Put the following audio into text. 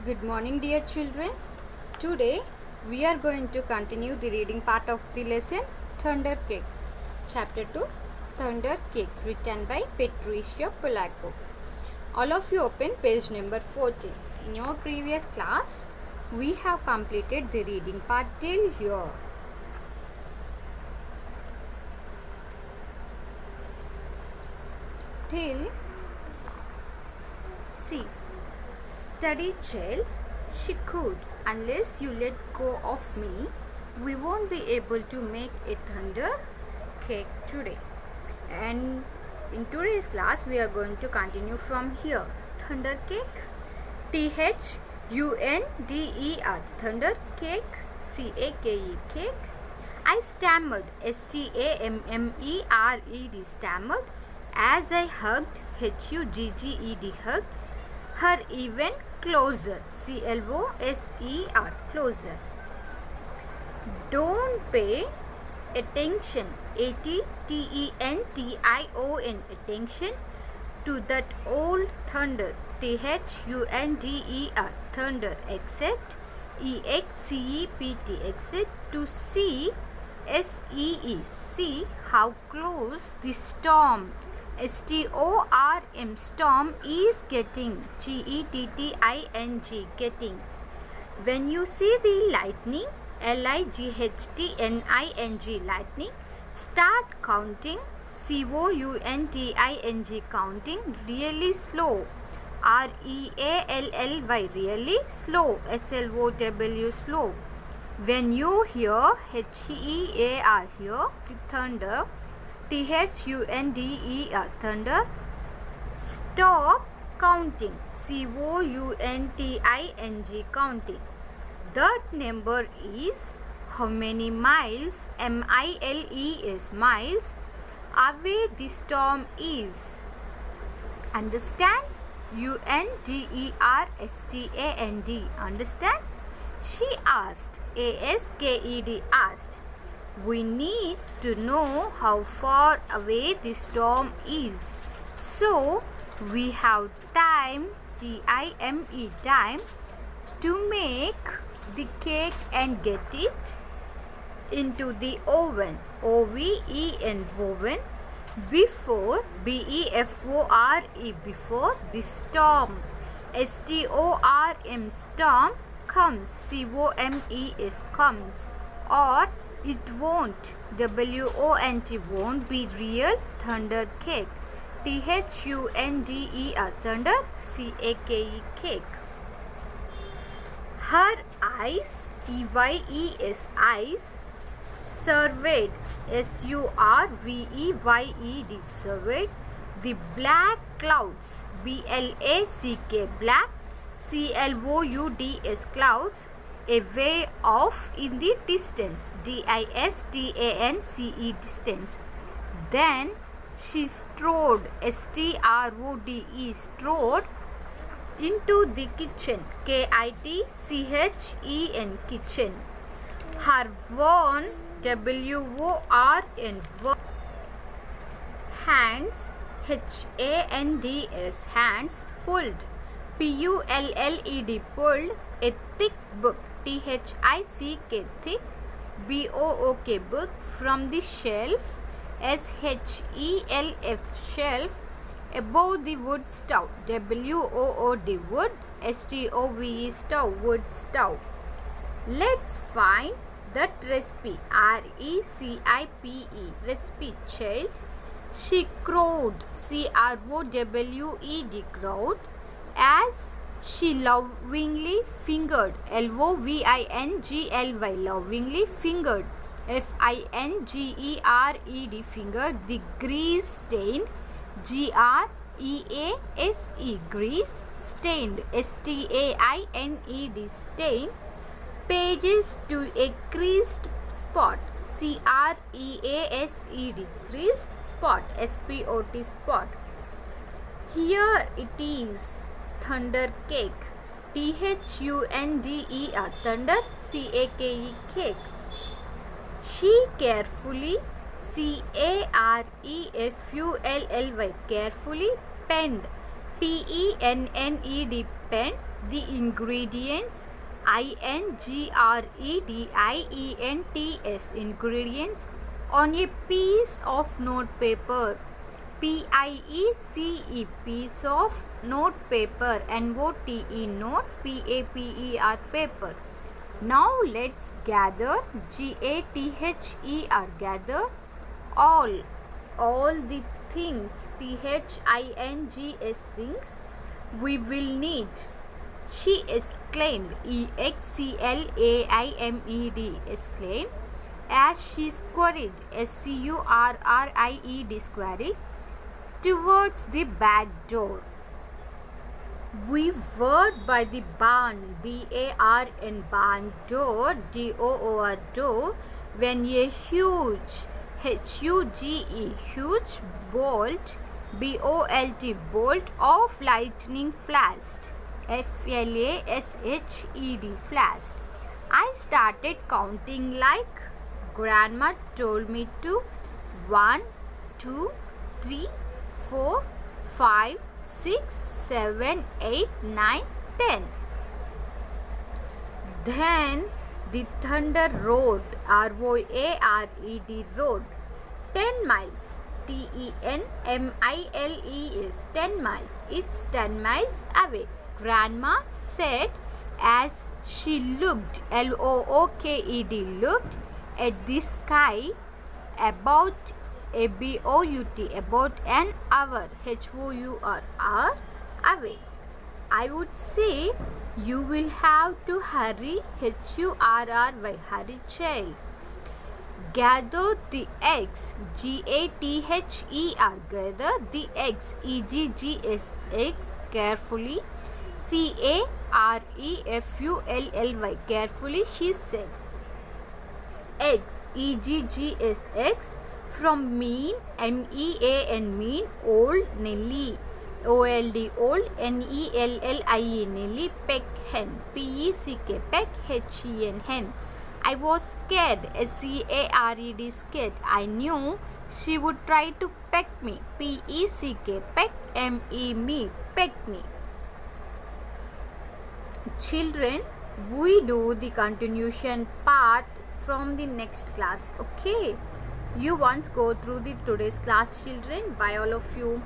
Good morning, dear children. Today we are going to continue the reading part of the lesson Thunder Cake. Chapter 2 Thunder Cake, written by Patricia Polacco. All of you open page number 14. In your previous class, we have completed the reading part till here. Till C. Study child, she could. Unless you let go of me, we won't be able to make a thunder cake today. And in today's class, we are going to continue from here. Thunder cake, Thunder, thunder cake, Cake, cake. I stammered, Stammered, stammered, as I hugged, Hugged, hugged, her even closer, Closer, closer. Don't pay attention, Attention, attention to that old thunder, Thunder, thunder, except, except to see, see how close the storm, storm is getting, getting. When you see the lightning, lightning, start counting, counting really slow, really slow, slow. When you hear HEAR, hear the thunder, thunder, stop counting, counting. That number is how many miles, miles, miles away the storm is. Understand? UNDERSTAND. Understand? She asked, asked. We need to know how far away the storm is. So we have time, time, to make the cake and get it into the oven, OVEN, oven, before, BEFORE, before the storm, STORM, storm comes, COMES, comes, or it won't, won't be real thunder cake, THUNDER, thunder, CAKE, cake. Her eyes, eyes, surveyed, SURVEYED, surveyed the black clouds, BLACK, black, CLOUDS, clouds, away off in the distance, DISTANCE, distance. Then she strode, STRODE, strode into the kitchen, KITCHEN, kitchen. Her worn, WORN, hands, HANDS, hands pulled, PULLED, pulled a thick book, THICK, thick, BOOK, book, from the shelf, SHELF, shelf, above the wood stove, WOOD, wood, STOVE, stove, wood stove. Let's find that recipe, RECIPE, recipe, child. She crowed, CROWED, crowed, as she lovingly fingered, LOVINGLY, lovingly fingered, FINGERED, fingered, the grease stained, GREASE, grease, stained, STAINED, stained, pages to a creased spot, CREASED, creased spot, SPOT, spot. Here it is, thunder cake, THUNDER, thunder, CAKE, cake. She carefully, CAREFULLY, carefully penned, PENNED, Append the ingredients. INGREDIENTS ingredients on a piece of notepaper. PIECE piece of notepaper. NOTE note. PAPER paper. Now let's gather. GATHER gather all the things. THINGS things we will need. She exclaimed. EXCLAIMED exclaimed as she scurried. SCURRIED squarried towards the back door. We were by the barn, BARN barn door, DOOR door, when a huge, HUGE huge bolt, BOLT bolt of lightning flashed, FLASHED flashed. I started counting like Grandma told me to. 1, 2, 3, 4, 5, 6, 7, 8, 9, 10. Then the thunder roared, ROARED roared. 10 miles, TENMILES, 10 miles. It's 10 miles away, Grandma said as she looked, LOOKED looked at the sky about about an hour, HOUR hour away. I would say you will have to hurry, HURRY, hurry child. Gather the eggs, GATHER, gather the eggs, EGGS, carefully, CAREFULLY, carefully, she said. Eggs, EGGS, from mean, MEAN, mean, old Nelly, OLD, old, NELLIE, Nelly, peck, hen, PECK, peck, HEN, hen. I was scared, SCARED, scared. I knew she would try to peck me, PECK, peck, me, peck me. Children, we do the continuation part from the next class, okay? You once go through the today's class, children. Bye all of you.